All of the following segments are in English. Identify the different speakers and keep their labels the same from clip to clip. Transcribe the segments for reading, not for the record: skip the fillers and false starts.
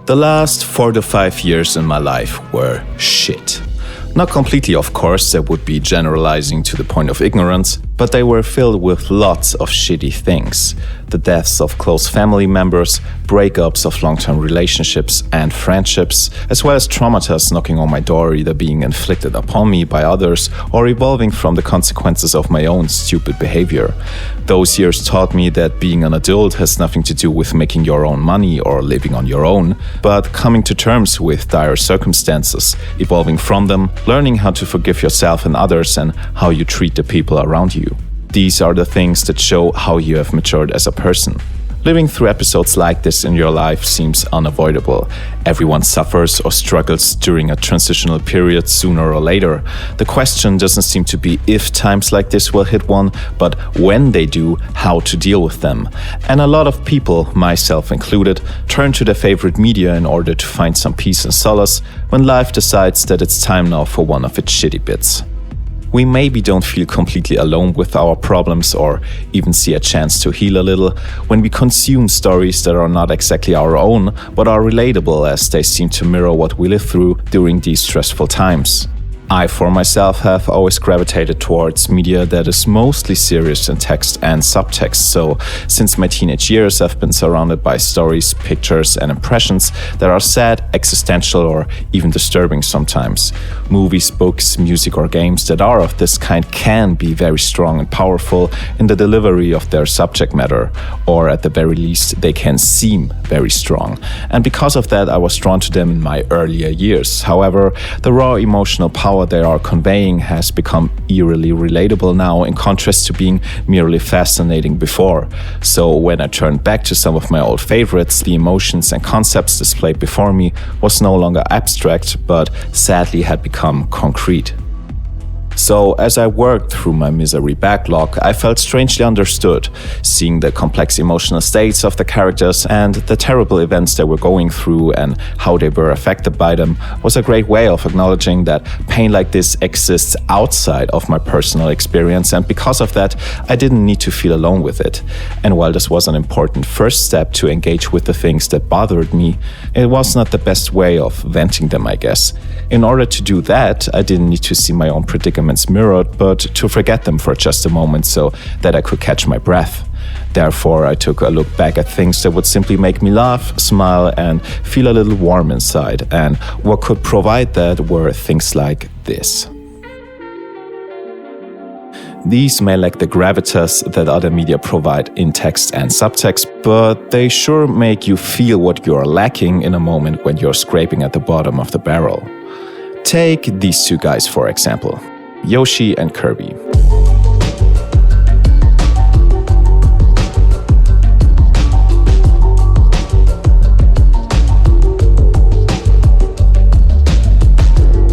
Speaker 1: The last 4 to 5 years in my life were shit. Not completely, of course, that would be generalizing to the point of ignorance, but they were filled with lots of shitty things. The deaths of close family members, breakups of long-term relationships and friendships, as well as traumas knocking on my door, either being inflicted upon me by others or evolving from the consequences of my own stupid behavior. Those years taught me that being an adult has nothing to do with making your own money or living on your own, but coming to terms with dire circumstances, evolving from them, learning how to forgive yourself and others, and how you treat the people around you. These are the things that show how you have matured as a person. Living through episodes like this in your life seems unavoidable. Everyone suffers or struggles during a transitional period sooner or later. The question doesn't seem to be if times like this will hit one, but when they do, how to deal with them. And a lot of people, myself included, turn to their favorite media in order to find some peace and solace when life decides that it's time now for one of its shitty bits. We maybe don't feel completely alone with our problems or even see a chance to heal a little when we consume stories that are not exactly our own, but are relatable as they seem to mirror what we live through during these stressful times. I, for myself, have always gravitated towards media that is mostly serious in text and subtext, so since my teenage years I've been surrounded by stories, pictures and impressions that are sad, existential or even disturbing sometimes. Movies, books, music or games that are of this kind can be very strong and powerful in the delivery of their subject matter, or at the very least they can seem very strong. And because of that I was drawn to them in my earlier years. However, the raw emotional power they are conveying has become eerily relatable now, in contrast to being merely fascinating before. So when I turned back to some of my old favorites, the emotions and concepts displayed before me was no longer abstract, but sadly had become concrete. So as I worked through my misery backlog, I felt strangely understood. Seeing the complex emotional states of the characters and the terrible events they were going through and how they were affected by them was a great way of acknowledging that pain like this exists outside of my personal experience, and because of that, I didn't need to feel alone with it. And while this was an important first step to engage with the things that bothered me, it was not the best way of venting them, I guess. In order to do that, I didn't need to see my own predicaments mirrored, but to forget them for just a moment so that I could catch my breath. Therefore, I took a look back at things that would simply make me laugh, smile, and feel a little warm inside. And what could provide that were things like this. These may lack the gravitas that other media provide in text and subtext, but they sure make you feel what you're lacking in a moment when you're scraping at the bottom of the barrel. Take these two guys for example, Yoshi and Kirby.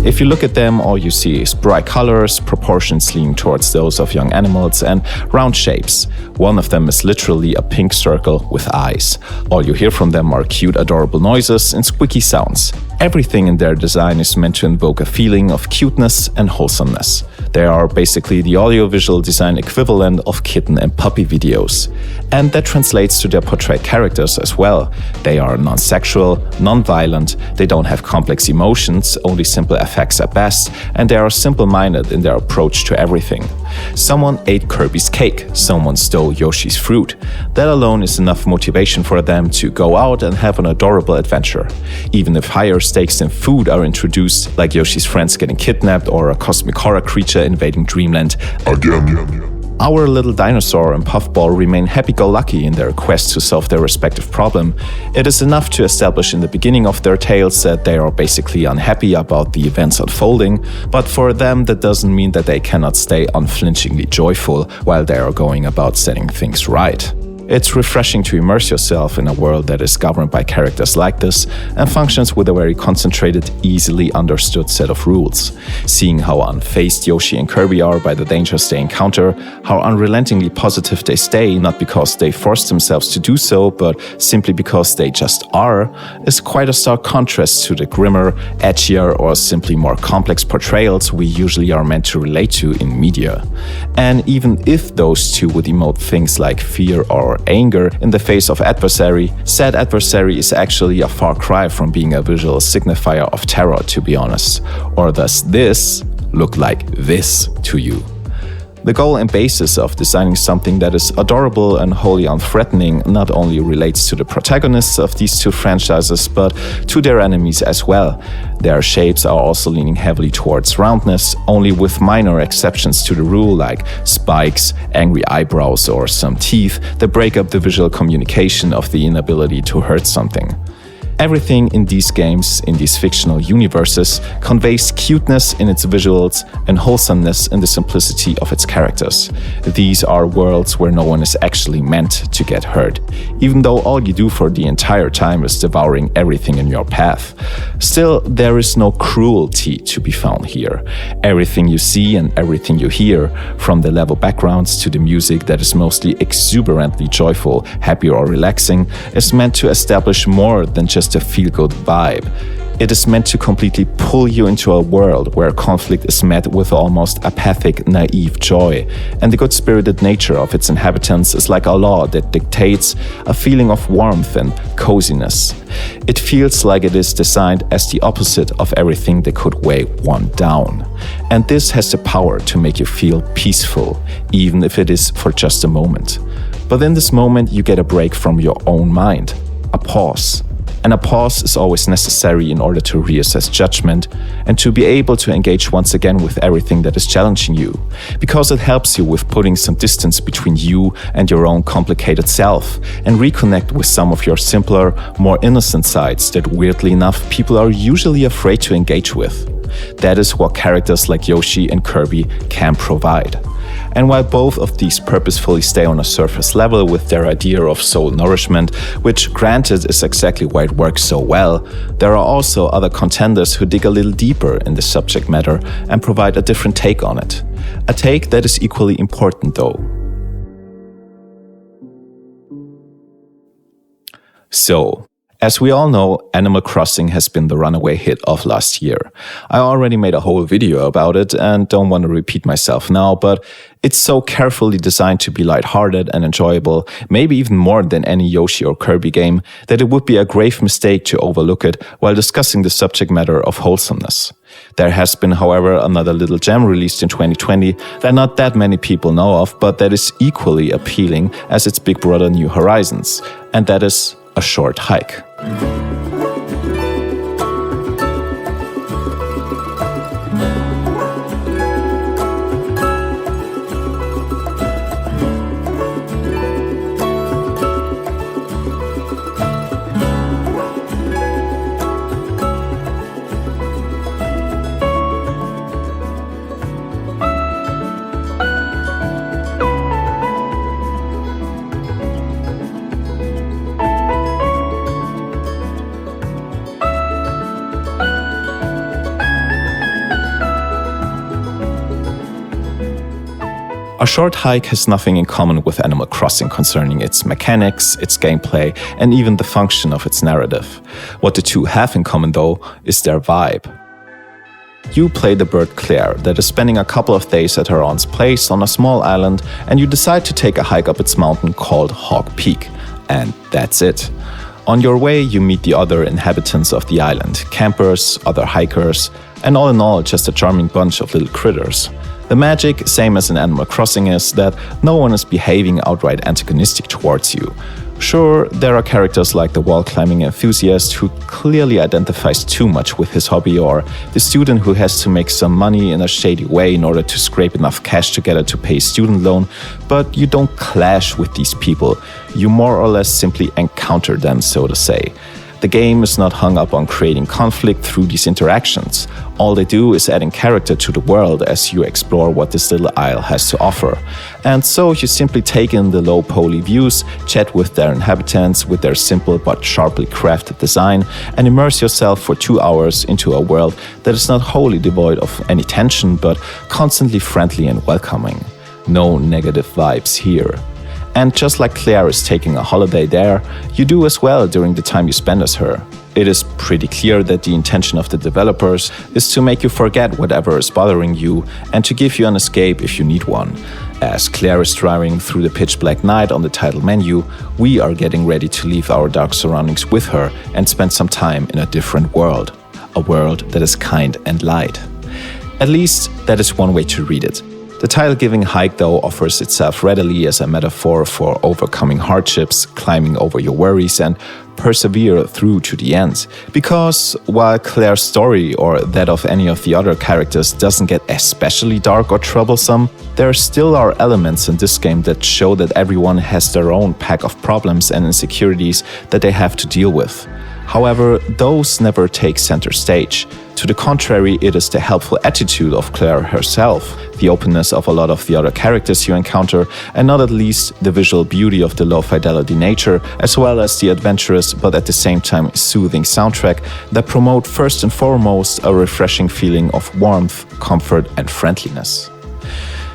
Speaker 1: If you look at them, all you see is bright colors, proportions leaning towards those of young animals, and round shapes. One of them is literally a pink circle with eyes. All you hear from them are cute, adorable noises and squeaky sounds. Everything in their design is meant to invoke a feeling of cuteness and wholesomeness. They are basically the audiovisual design equivalent of kitten and puppy videos. And that translates to their portrayed characters as well. They are non-sexual, non-violent, they don't have complex emotions, only simple effects at best, and they are simple-minded in their approach to everything. Someone ate Kirby's cake, someone stole Yoshi's fruit. That alone is enough motivation for them to go out and have an adorable adventure. Even if higher stakes than food are introduced, like Yoshi's friends getting kidnapped or a cosmic horror creature invading Dreamland again. Our little dinosaur and Puffball remain happy-go-lucky in their quest to solve their respective problem. It is enough to establish in the beginning of their tales that they are basically unhappy about the events unfolding, but for them that doesn't mean that they cannot stay unflinchingly joyful while they are going about setting things right. It's refreshing to immerse yourself in a world that is governed by characters like this and functions with a very concentrated, easily understood set of rules. Seeing how unfazed Yoshi and Kirby are by the dangers they encounter, how unrelentingly positive they stay, not because they force themselves to do so, but simply because they just are, is quite a stark contrast to the grimmer, edgier, or simply more complex portrayals we usually are meant to relate to in media. And even if those two would emote things like fear or anger in the face of adversary, said adversary is actually a far cry from being a visual signifier of terror, to be honest. Or does this look like this to you? The goal and basis of designing something that is adorable and wholly unthreatening not only relates to the protagonists of these two franchises, but to their enemies as well. Their shapes are also leaning heavily towards roundness, only with minor exceptions to the rule like spikes, angry eyebrows, or some teeth that break up the visual communication of the inability to hurt something. Everything in these games, in these fictional universes, conveys cuteness in its visuals and wholesomeness in the simplicity of its characters. These are worlds where no one is actually meant to get hurt, even though all you do for the entire time is devouring everything in your path. Still, there is no cruelty to be found here. Everything you see and everything you hear, from the level backgrounds to the music that is mostly exuberantly joyful, happy or relaxing, is meant to establish more than just a feel-good vibe. It is meant to completely pull you into a world where conflict is met with almost apathic, naive joy, and the good-spirited nature of its inhabitants is like a law that dictates a feeling of warmth and coziness. It feels like it is designed as the opposite of everything that could weigh one down. And this has the power to make you feel peaceful, even if it is for just a moment. But in this moment, you get a break from your own mind, a pause. And a pause is always necessary in order to reassess judgment and to be able to engage once again with everything that is challenging you, because it helps you with putting some distance between you and your own complicated self and reconnect with some of your simpler, more innocent sides that weirdly enough people are usually afraid to engage with. That is what characters like Yoshi and Kirby can provide. And while both of these purposefully stay on a surface level with their idea of soul nourishment, which granted is exactly why it works so well, there are also other contenders who dig a little deeper in the subject matter and provide a different take on it. A take that is equally important though. So, as we all know, Animal Crossing has been the runaway hit of last year. I already made a whole video about it and don't want to repeat myself now, but it's so carefully designed to be lighthearted and enjoyable, maybe even more than any Yoshi or Kirby game, that it would be a grave mistake to overlook it while discussing the subject matter of wholesomeness. There has been, however, another little gem released in 2020 that not that many people know of, but that is equally appealing as its big brother New Horizons, and that is A Short Hike. A Short Hike has nothing in common with Animal Crossing concerning its mechanics, its gameplay, and even the function of its narrative. What the two have in common though is their vibe. You play the bird Claire that is spending a couple of days at her aunt's place on a small island, and you decide to take a hike up its mountain called Hawk Peak. And that's it. On your way, you meet the other inhabitants of the island, campers, other hikers, and all in all, just a charming bunch of little critters. The magic, same as in Animal Crossing, is that no one is behaving outright antagonistic towards you. Sure, there are characters like the wall-climbing enthusiast who clearly identifies too much with his hobby, or the student who has to make some money in a shady way in order to scrape enough cash together to pay a student loan, but you don't clash with these people. You more or less simply encounter them, so to say. The game is not hung up on creating conflict through these interactions. All they do is adding character to the world as you explore what this little isle has to offer. And so you simply take in the low poly views, chat with their inhabitants with their simple but sharply crafted design, and immerse yourself for 2 hours into a world that is not wholly devoid of any tension but constantly friendly and welcoming. No negative vibes here. And just like Claire is taking a holiday there, you do as well during the time you spend as her. It is pretty clear that the intention of the developers is to make you forget whatever is bothering you and to give you an escape if you need one. As Claire is driving through the pitch-black night on the title menu, we are getting ready to leave our dark surroundings with her and spend some time in a different world. A world that is kind and light. At least, that is one way to read it. The title-giving hike, though, offers itself readily as a metaphor for overcoming hardships, climbing over your worries, and persevere through to the end. Because while Claire's story, or that of any of the other characters, doesn't get especially dark or troublesome, there still are elements in this game that show that everyone has their own pack of problems and insecurities that they have to deal with. However, those never take center stage. To the contrary, it is the helpful attitude of Claire herself, the openness of a lot of the other characters you encounter, and not at least the visual beauty of the low-fidelity nature, as well as the adventurous but at the same time soothing soundtrack that promote first and foremost a refreshing feeling of warmth, comfort, and friendliness.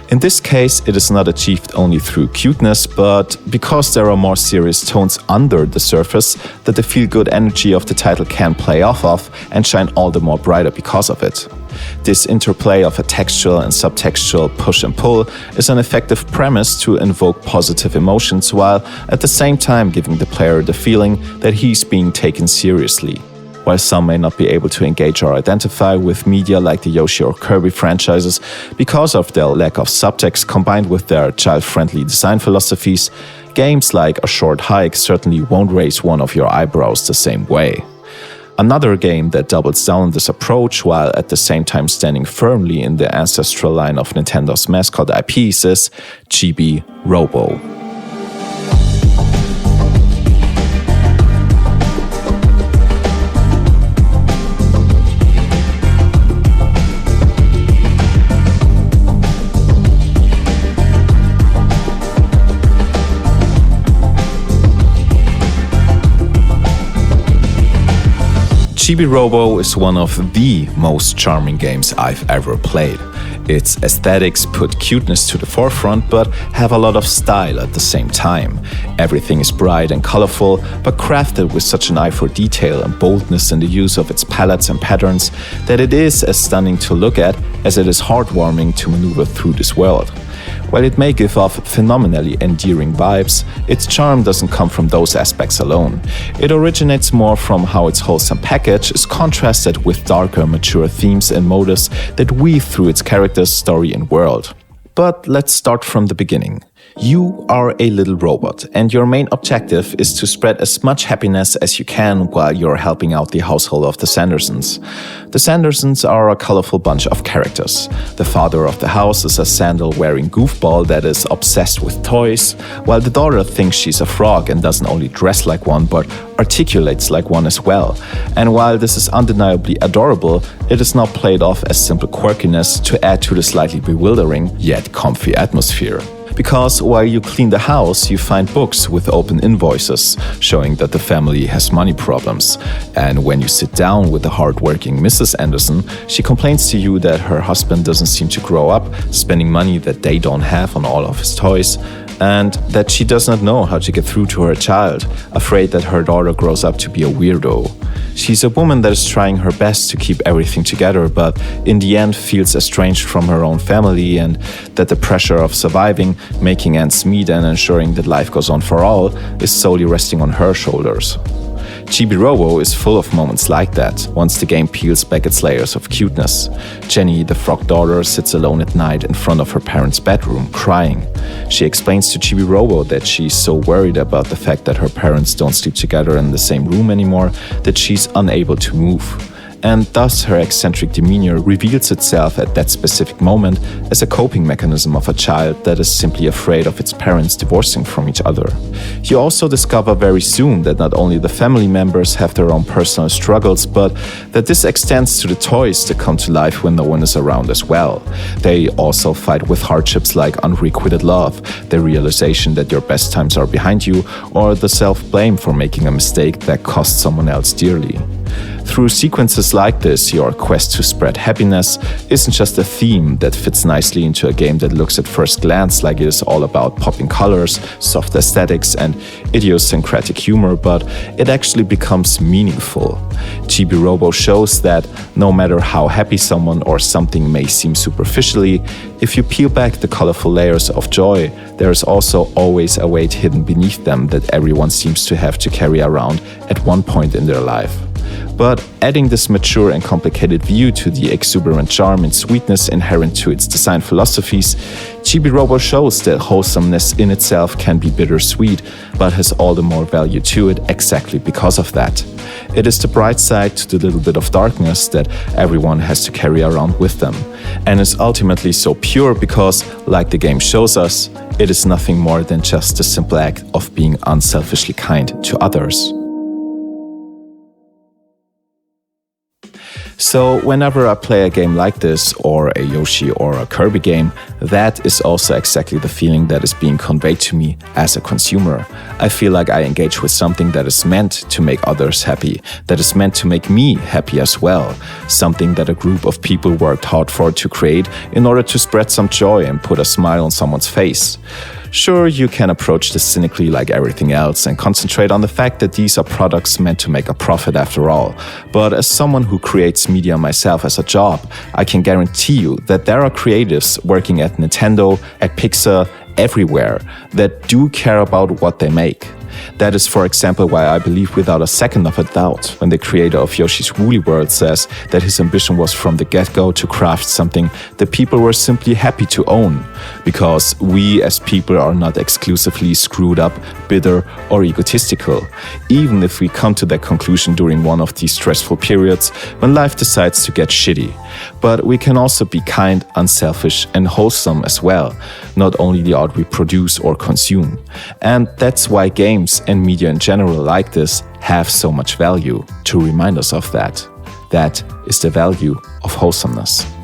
Speaker 1: In this case, it is not achieved only through cuteness, but because there are more serious tones under the surface that the feel-good energy of the title can play off of and shine all the more brighter because of it. This interplay of a textual and subtextual push and pull is an effective premise to invoke positive emotions while at the same time giving the player the feeling that he's being taken seriously. While some may not be able to engage or identify with media like the Yoshi or Kirby franchises because of their lack of subtext combined with their child-friendly design philosophies, games like A Short Hike certainly won't raise one of your eyebrows the same way. Another game that doubles down on this approach while at the same time standing firmly in the ancestral line of Nintendo's mascot IPs is Chibi-Robo. Chibi-Robo is one of the most charming games I've ever played. Its aesthetics put cuteness to the forefront but have a lot of style at the same time. Everything is bright and colorful, but crafted with such an eye for detail and boldness in the use of its palettes and patterns that it is as stunning to look at as it is heartwarming to maneuver through this world. While it may give off phenomenally endearing vibes, its charm doesn't come from those aspects alone. It originates more from how its wholesome package is contrasted with darker, mature themes and motives that weave through its characters, story and world. But let's start from the beginning. You are a little robot, and your main objective is to spread as much happiness as you can while you're helping out the household of the Sandersons. The Sandersons are a colorful bunch of characters. The father of the house is a sandal-wearing goofball that is obsessed with toys, while the daughter thinks she's a frog and doesn't only dress like one but articulates like one as well. And while this is undeniably adorable, it is not played off as simple quirkiness to add to the slightly bewildering, yet comfy atmosphere. Because while you clean the house, you find books with open invoices, showing that the family has money problems. And when you sit down with the hardworking Mrs. Anderson, she complains to you that her husband doesn't seem to grow up, spending money that they don't have on all of his toys, and that she does not know how to get through to her child, afraid that her daughter grows up to be a weirdo. She's a woman that is trying her best to keep everything together, but in the end feels estranged from her own family, and that the pressure of surviving, making ends meet and ensuring that life goes on for all is solely resting on her shoulders. Chibi-Robo is full of moments like that, once the game peels back its layers of cuteness. Jenny, the frog daughter, sits alone at night in front of her parents' bedroom, crying. She explains to Chibi-Robo that she's so worried about the fact that her parents don't sleep together in the same room anymore that she's unable to move. And thus her eccentric demeanor reveals itself at that specific moment as a coping mechanism of a child that is simply afraid of its parents divorcing from each other. You also discover very soon that not only the family members have their own personal struggles, but that this extends to the toys that come to life when no one is around as well. They also fight with hardships like unrequited love, the realization that your best times are behind you, or the self-blame for making a mistake that cost someone else dearly. Through sequences like this, your quest to spread happiness isn't just a theme that fits nicely into a game that looks at first glance like it is all about popping colors, soft aesthetics, and idiosyncratic humor, but it actually becomes meaningful. Chibi-Robo shows that no matter how happy someone or something may seem superficially, if you peel back the colorful layers of joy, there is also always a weight hidden beneath them that everyone seems to have to carry around at one point in their life. But adding this mature and complicated view to the exuberant charm and sweetness inherent to its design philosophies, Chibi-Robo shows that wholesomeness in itself can be bittersweet, but has all the more value to it exactly because of that. It is the bright side to the little bit of darkness that everyone has to carry around with them, and is ultimately so pure because, like the game shows us, it is nothing more than just a simple act of being unselfishly kind to others. So whenever I play a game like this, or a Yoshi or a Kirby game, that is also exactly the feeling that is being conveyed to me as a consumer. I feel like I engage with something that is meant to make others happy, that is meant to make me happy as well, something that a group of people worked hard for to create in order to spread some joy and put a smile on someone's face. Sure, you can approach this cynically like everything else and concentrate on the fact that these are products meant to make a profit after all. But as someone who creates media myself as a job, I can guarantee you that there are creatives working at Nintendo, at Pixar, everywhere that do care about what they make. That is, for example, why I believe without a second of a doubt when the creator of Yoshi's Woolly World says that his ambition was from the get-go to craft something that people were simply happy to own. Because we as people are not exclusively screwed up, bitter, or egotistical, even if we come to that conclusion during one of these stressful periods when life decides to get shitty. But we can also be kind, unselfish, and wholesome as well, not only the art we produce or consume. And that's why games and media in general like this have so much value, to remind us of that. That is the value of wholesomeness.